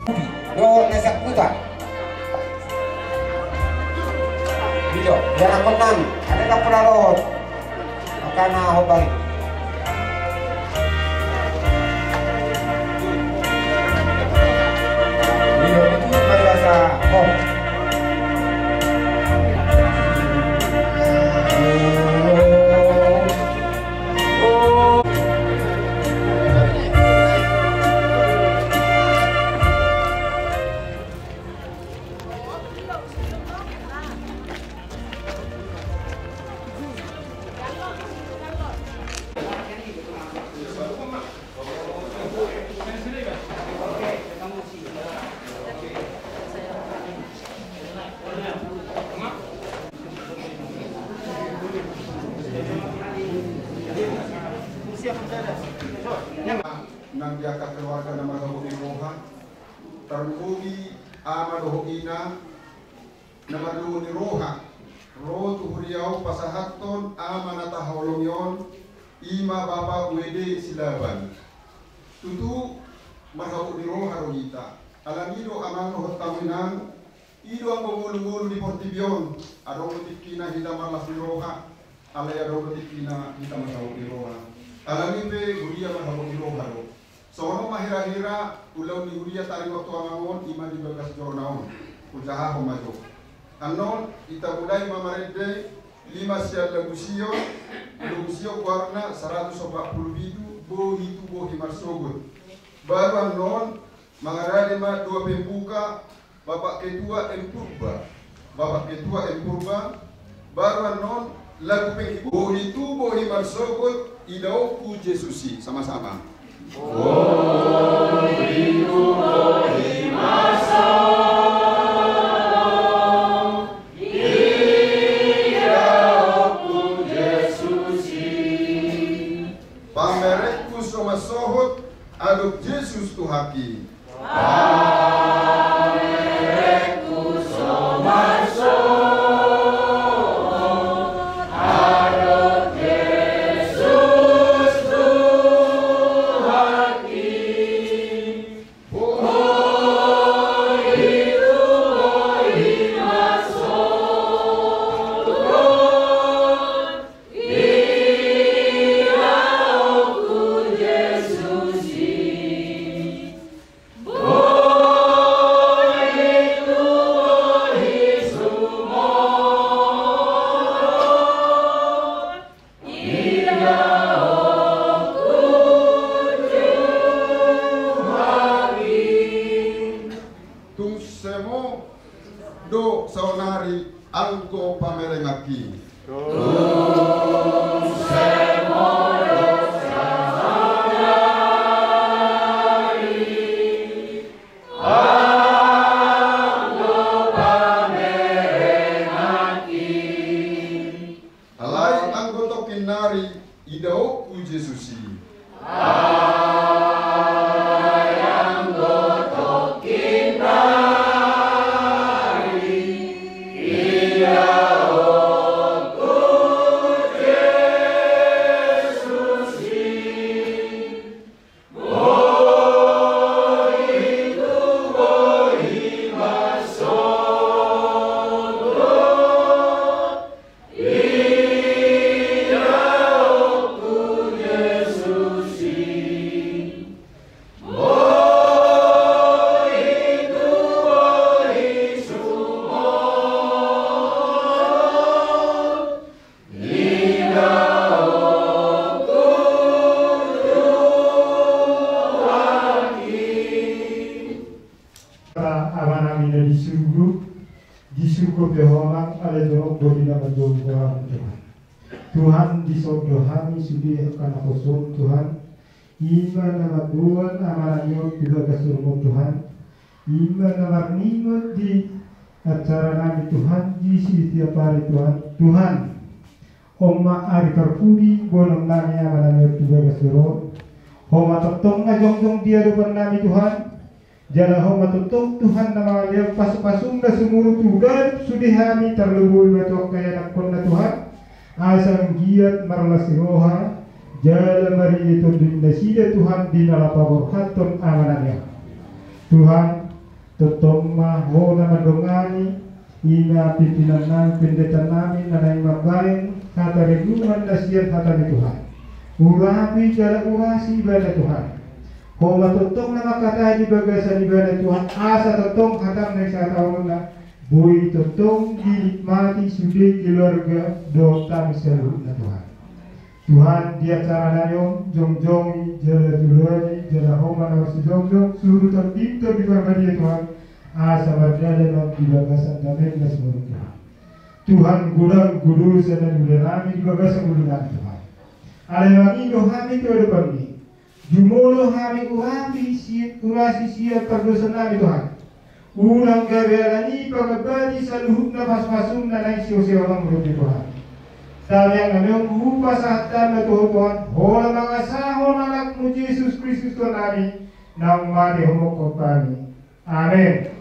Yo nesak puta. Video, biar aku nang. Ada tak pernah rohot. Makana ako balik. Video itu kaya sa oh. Nang diakat keluarga nama doho roha terhubungi ama doho ina nama doho ni roha roh tuhuriau pasahaton ama nata holongyon ima bapa wede silaban tutu marhau ni roha rohita alamido amang roh tawinan ido ang pemulu-mulu di Portibion adong tikina hita malas ni roha alaya adong tikina hita marhau ni roha alamibe guria marhau ni roha roh. Sono mahira-hira ulau ni huria tari waktu amangon ima di bekas jornaun ujaha homajo. Anon ita mulai mamarede 5 sial legusio warna 140 bidu bo hitu bo himarsogun. Baru anon mangarade ma 2 pembuka bapak ketua empurba. Bapak ketua empurba baru anon lagu penghibu bo hitu bo himarsogun idau ku Jesusi sama-sama. Pamerekku sama sohot aduk Yesus Tuhaki. Pamerekku sama sohot aduk Yesus Tuhaki. Do saunari angko pamerengaki. Alai anggoto kinari idau ku Jesusi. Disuruh Tuhan ada jorok bodina majong Tuhan. Tuhan di sorga kami sudi akan kosong Tuhan. Iman nama Tuhan amananyo juga kasurmo Tuhan. Iman nama ningot di acara kami Tuhan di setiap hari Tuhan. Tuhan Oma ari karpudi bonong nami amananyo juga kasurmo. Homa totong ngajong dia depan nami Tuhan. Jala homa tutup Tuhan nama dia pas-pasung na sumuru Tuhan sudi kami terlebur betok kaya nakon na Tuhan asang giat marlas roha jala mari itu dinda sida Tuhan dinala paborhaton amanannya Tuhan totong maho na madongani, ina pimpinan namin, pendeta namin na naimabayan, kata reguman na siya kata ni Tuhan. Urapi jala urasi ibadah Tuhan. Kau matotong na makatay di bagasan ibadah Tuhan, asa totong hatam na sa taon na, buhay totong dinikmati sudi keluarga dotang seluruh na Tuhan. Tuhan dia cara nayon, jong-jongi, jala julani, jala homan awasi jong-jong, suruh terpintu di bagasan Tuhan, asa berjalan di bagasan damai na seluruh Tuhan. Tuhan gudang guru sana nami di bagasan gudang Tuhan. Alewang indo kami ke depan ini. Jumolo kami urapi urasi siap perdosa nami Tuhan. Urang gaberani pagabadi sa luhut na pasmasum na naisyo orang mulut Tuhan. Dahil yang kami upa sa hatan na Tuhan, hola mga sahon anak mo Jesus Kristus Tuhan namin, nang mati humukot kami. Amen.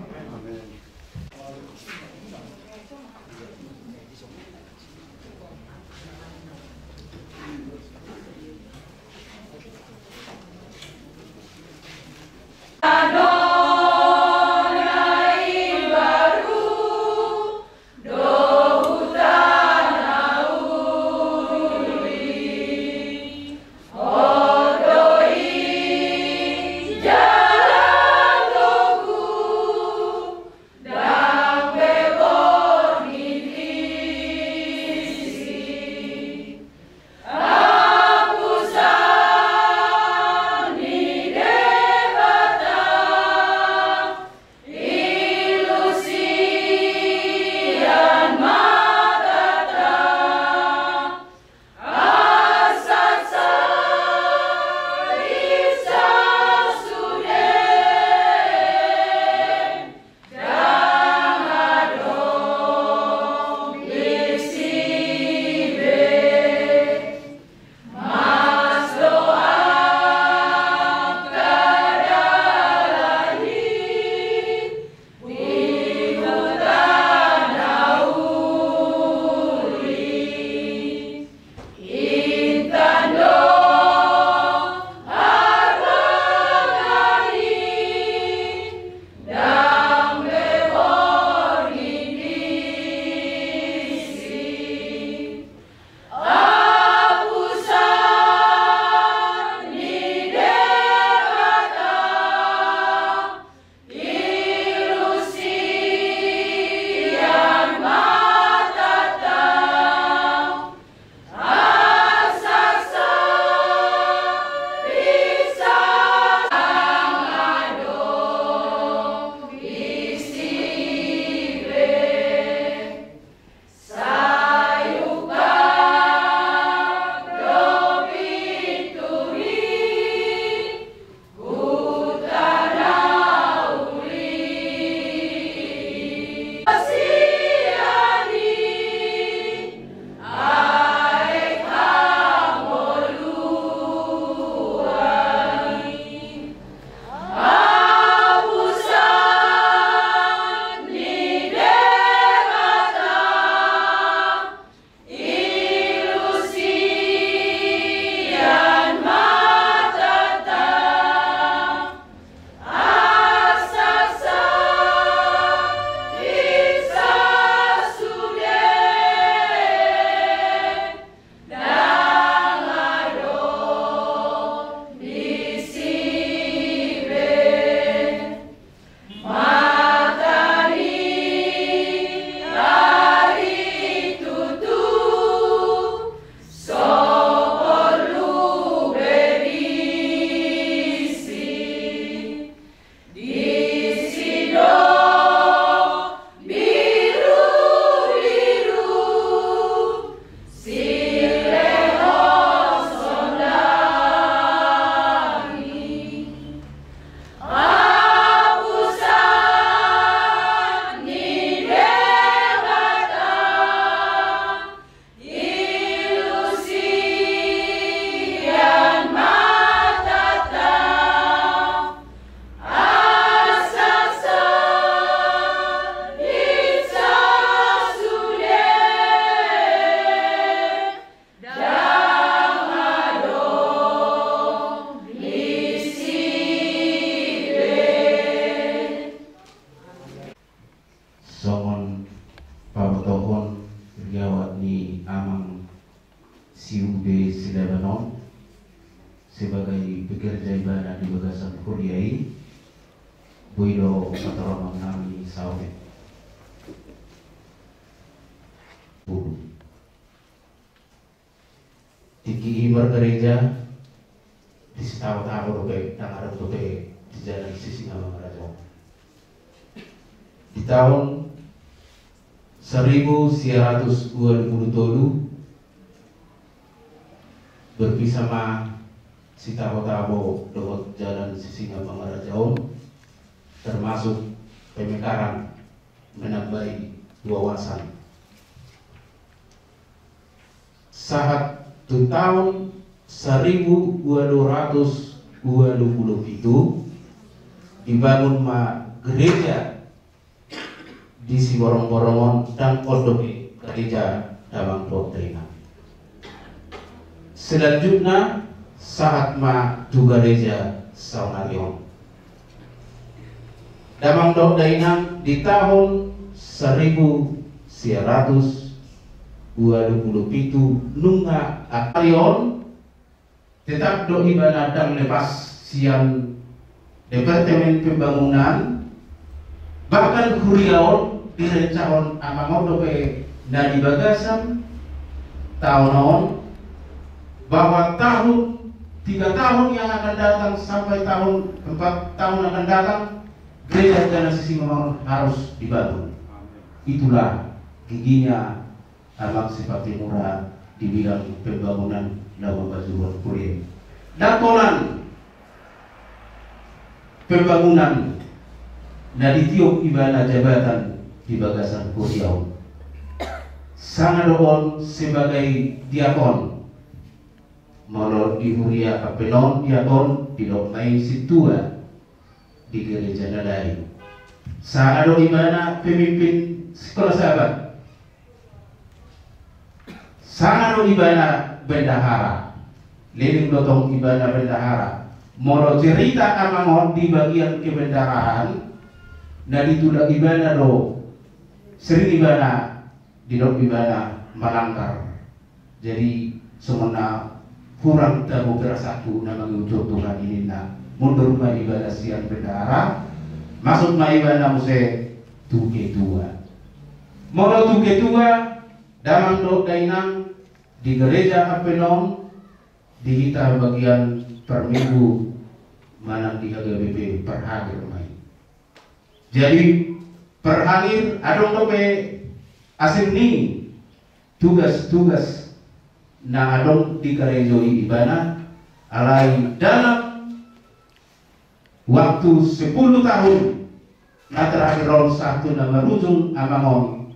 GGB Sidabanon sebagai pekerja ibadah di Bagasan Kuriai Buido Pataromang Nami Sawit Tiki Ibar gereja di setahu-tahu dope dan ada dope di jalan sisi nama raja. Di tahun 1927 berpisah ma si tahu-tahu dope jalan sisi nama raja termasuk pemekaran menambahi wawasan. Saat di tahun 1227 dibangun ma gereja di Siborong-borongon dan Odoke gereja Damang Doktrina. Selanjutnya saat ma du gereja Saunarion. Damang Doktrina di tahun 1927 nunga Akarion tetap doi banadang lepas siang Departemen Pembangunan bahkan Kuriaon direncanakan amang dope na di Bagasan tahun bahwa 3 tahun yang akan datang sampai 4 tahun akan datang gereja Jalan Sisi Membangun harus dibangun. Itulah giginya Abang Sifati Murah di bidang pembangunan Lawang Bajuan Kuliah. Dakolan pembangunan dari tiup ibadah jabatan di Bagasan Kuriau. Sangadon sebagai diakon. Molo di Huria Kapenon diakon di Doknai Situa di gereja Nadai. Sangadon ibadah pemimpin sekolah sahabat. Sangat ibadah bendahara, liling lotong ibadah bendahara. Moro cerita amangon di bagian kebendaharaan, dan itulah ibadah do sering ibadah di dok ibadah melanggar. Jadi semena kurang tahu bersatu nama ucap Tuhan ini na mundur ma ibadah siang bendahara, masuk ma ibadah muse tuke tua. Moro tuke tua Damang Dok Dainang di gereja Apenon dihitar bagian per minggu manang di HGBP per hari main. Jadi per hari adong dope asim ni tugas-tugas na adong di gereja ibana alai dalam waktu 10 tahun na terakhir ron satu nama rujung amangon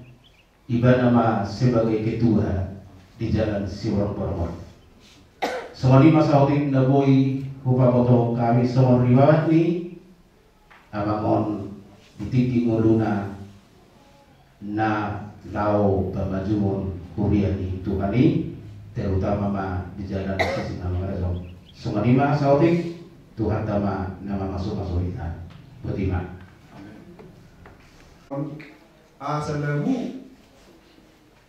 iba nama sebagai ketua di jalan Siborong-borongon. Semua lima sautin na boy hupamoto kami semua riwayat ni amangon ditiki nguluna na lau pamajuon Kuria ni Tuhani terutama ma di jalan sisi nama razong. Semua lima sautin Tuhan tama nama masuk-masuk kita. Betima. Asalamu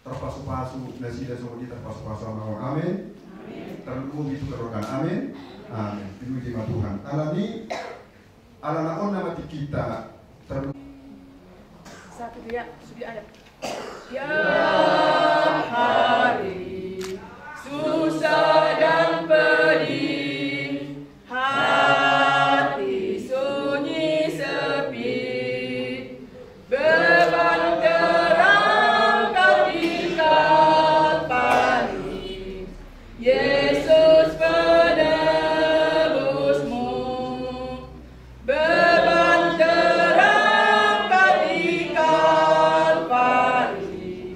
terpasu-pasu nasi dan semua terpasu-pasu sama amin. Terlalu itu kerokan amin. Amin. Dipuji Tuhan. Alami anak-anak nama kita terlalu. Satu dia sudah ada. Tiap hari susah dan pedih, hati sunyi sepi, beban terangkat di Kalvari. Yesus penebusmu, beban terangkat di Kalvari.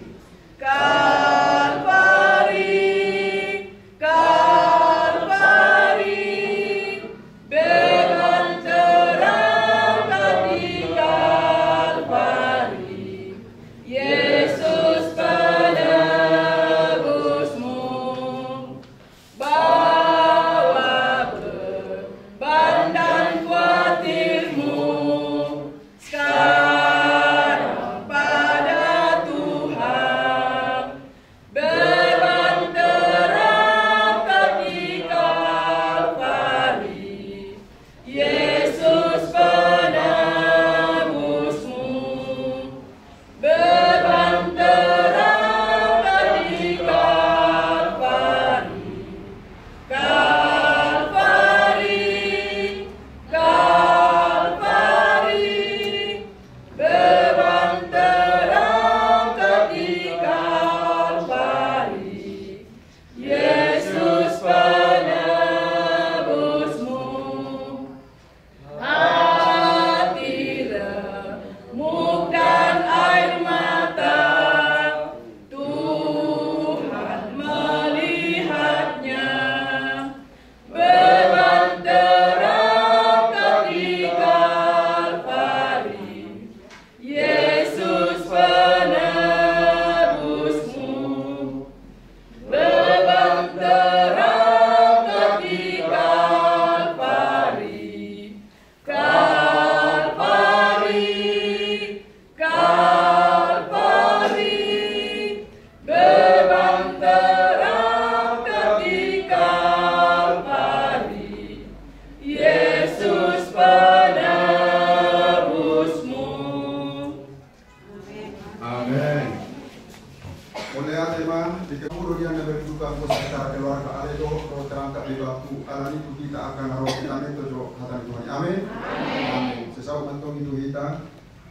bangka di waktu alani itu kita akan naruh kita itu jo hatan Tuhan. Amin. Amin. Sesau mantong itu kita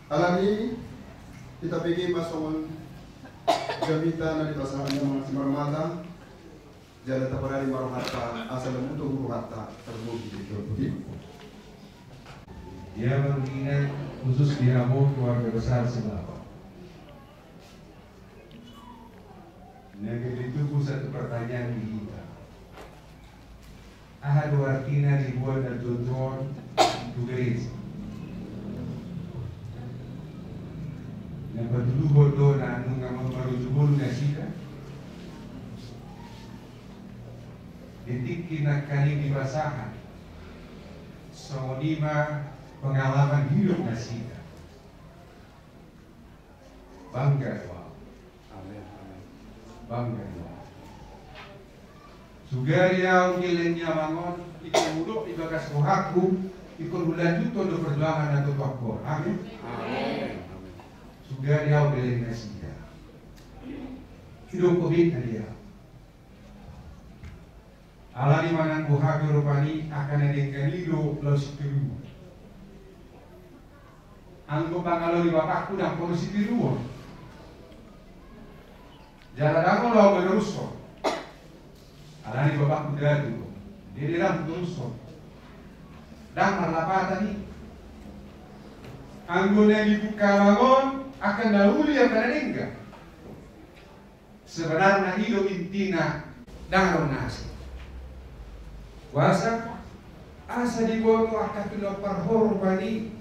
alani kita pergi masuk gamita na di pasaran yang marmata jadi taparari marmata asal untuk guru hatta terbukti begitu. Dia mengingat khusus diramu keluarga besar sebelah. Negeri itu satu pertanyaan di kita. Ahadu artinya ribuan dan tujuan itu gereja. Yang berdulu bodoh na anu ngamang marujubun nasida. Detik kina kali dibasahan. Songonima pengalaman hidup nasida. Bangga doa. Bangga doa. Sugaria ungilenya bangun ikut muduk ibagas rohaku ikut berlanjut untuk perjuangan atau pakor. Amin. Amin. Sugaria ungilenya nasida. Hidup COVID dia. Alani mangan buhaga rupani akan ada kalido laus tiru. Anggo pangalori bapakku dan polisi tiru. Jalan aku lo meneruskan. Alani bapakku dadu. Dia dalam meneruskan. Dan marlapatan ini. Anggo yang dibuka bangun akan dahulu yang pada sebenarnya hidup intina dan nasi. Kuasa asa di boto akan tidak perhor bani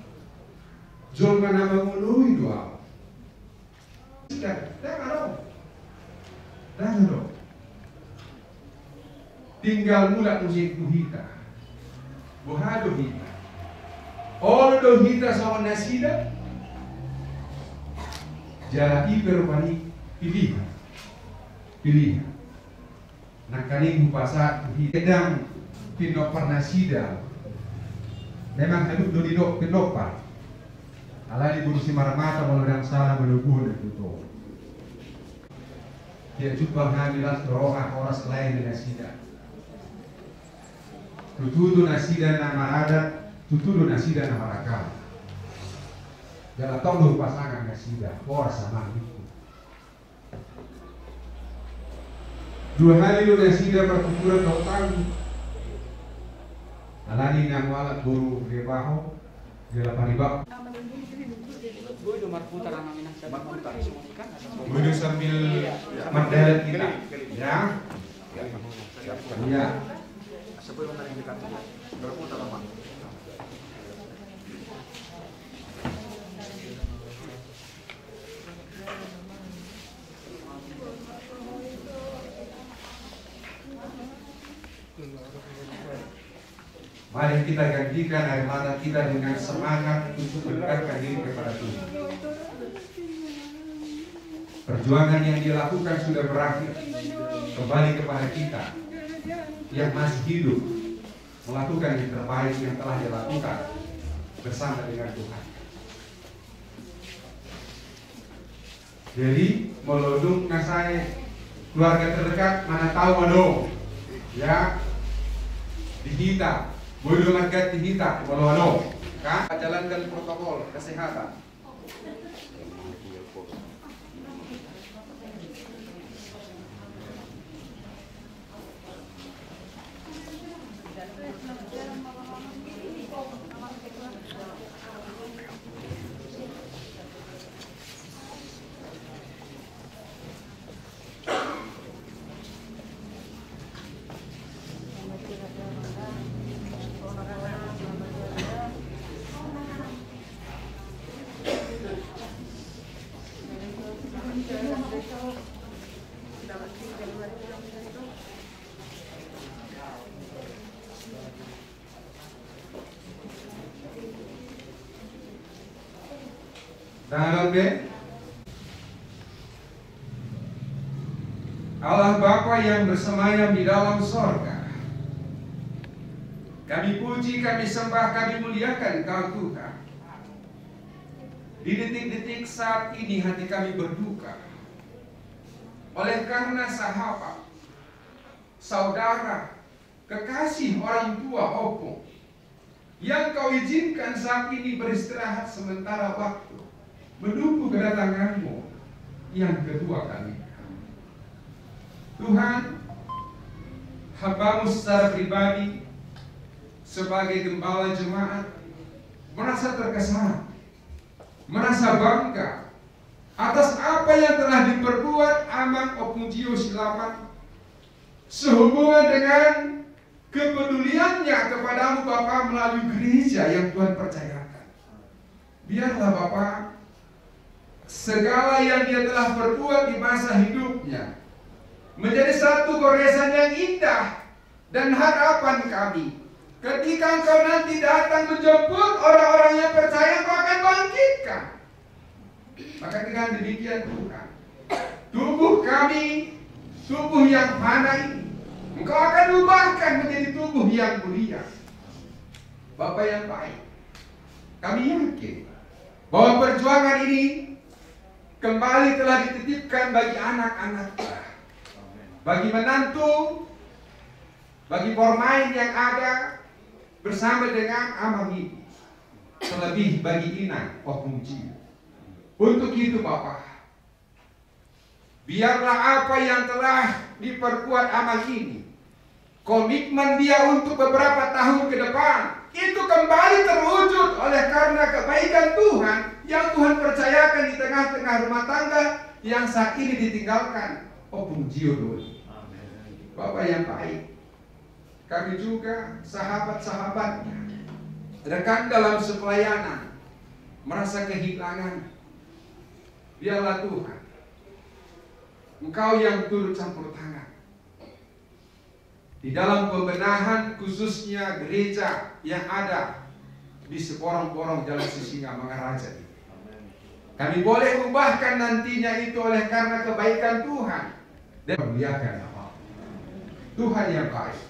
jol mana mengului doa. Dah dong. Tinggal mula musik hita, bohado hita, oldo hita sama nasida, jala iber bani pilihan, pilihan. Nak kaning pasat hidang pinopar nasida, memang hidup do didok pinopar. Alani burusi maramata walau salah menubuh dan tutup. Dia jumpa hamilas roha oras lain dengan nasida. Tutudu nasida nama adat, tutudu nasida nama rakam. Jangan tahu pasangan nasida, oras sama itu. Dua hari lu nasida pertuturan tautan. Alani ngamalat buru rebaho, dia paribak. Budu sambil mendarat kita, ya. Ya. Sebelum yang dikatakan berputar apa? Mari kita gantikan air mata kita dengan semangat untuk mendekatkan diri kepada Tuhan. Perjuangan yang dilakukan sudah berakhir. Kembali kepada kita yang masih hidup melakukan yang terbaik yang telah dilakukan bersama dengan Tuhan. Jadi melodung nasai keluarga terdekat mana tahu mano ya di kita. Bodoh magat kita, walau kan? Jalankan protokol kesehatan. Dalam Allah Bapa yang bersemayam di dalam sorga, kami puji, kami sembah, kami muliakan Kau Tuhan. Di detik-detik saat ini hati kami berduka oleh karena sahabat, saudara, kekasih orang tua Opung, yang kau izinkan saat ini beristirahat sementara waktu, menunggu kedatanganmu yang kedua kali. Tuhan, hamba-Mu secara pribadi sebagai gembala jemaat merasa terkesan, merasa bangga atas apa yang telah diperbuat Amang Opung Tio Silaman sehubungan dengan kepeduliannya kepadamu Bapa melalui gereja yang Tuhan percayakan. Biarlah Bapa, segala yang dia telah perbuat di masa hidupnya menjadi satu goresan yang indah dan harapan kami. Ketika Engkau nanti datang menjemput orang-orang yang percaya, Engkau akan bangkitkan. Maka dengan demikian Tuhan, tubuh kami, tubuh yang fana ini, Engkau akan ubahkan menjadi tubuh yang mulia. Bapa yang baik, kami yakin bahwa perjuangan ini kembali telah dititipkan bagi anak-anak, bagi menantu, bagi pemain yang ada bersama dengan Amang ini, terlebih bagi Inang Opung Tio. Untuk itu Bapa, biarlah apa yang telah diperbuat Amang ini, komitmen dia untuk beberapa tahun ke depan, itu kembali terwujud oleh karena kebaikan Tuhan yang Tuhan percayakan di tengah-tengah rumah tangga yang saat ini ditinggalkan Opung Tio dulu. Bapak yang baik, kami juga sahabat-sahabatnya, rekan dalam sepelayanan, merasa kehilangan. Biarlah Tuhan, Engkau yang turut campur tangan di dalam pembenahan khususnya gereja yang ada di seporong-porong Jalan Sisingamangaraja ini. Kami boleh ubahkan nantinya itu oleh karena kebaikan Tuhan dan memuliakan nama Tuhan yang baik.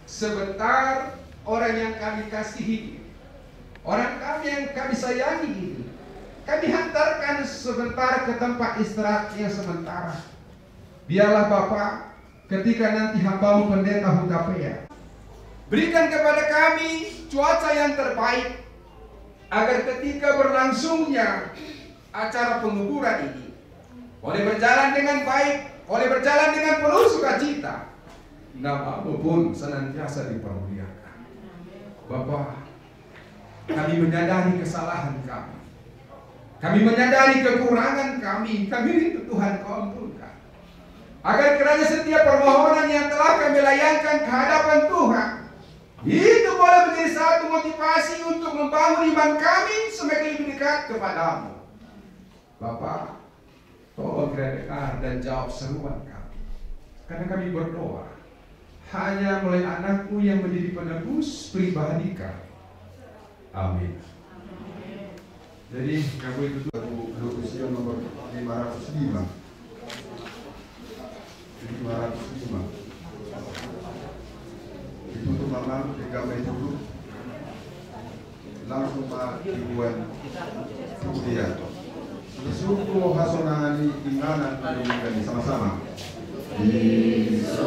Sebentar orang yang kami kasihi, orang kami yang kami sayangi ini, kami hantarkan sebentar ke tempat istirahat yang sementara. Biarlah Bapak, ketika nanti hamba-Mu Pendeta Hutapea, berikan kepada kami cuaca yang terbaik, agar ketika berlangsungnya acara penguburan ini boleh berjalan dengan baik, boleh berjalan dengan penuh sukacita. Nama-Mu pun senantiasa dipermuliakan. Bapak, kami menyadari kesalahan kami, kami menyadari kekurangan kami rindu Tuhan Kau ampunkan. Agar kiranya setiap permohonan yang telah kami layangkan ke hadapan Tuhan, itu boleh menjadi satu motivasi untuk membangun iman kami semakin lebih dekat kepadamu. Bapak, tolong dengar dan jawab seruan kami. Karena kami berdoa hanya melalui anak-Mu yang menjadi penebus pribadi kami. Amin. Jadi kamu itu Usia nomor 505. 505. Ditutup Mamang 3 Mei dulu. Langsung Pak Ibuan kemudian Suku Hasonani Inganan Adilingani sama-sama. Yesus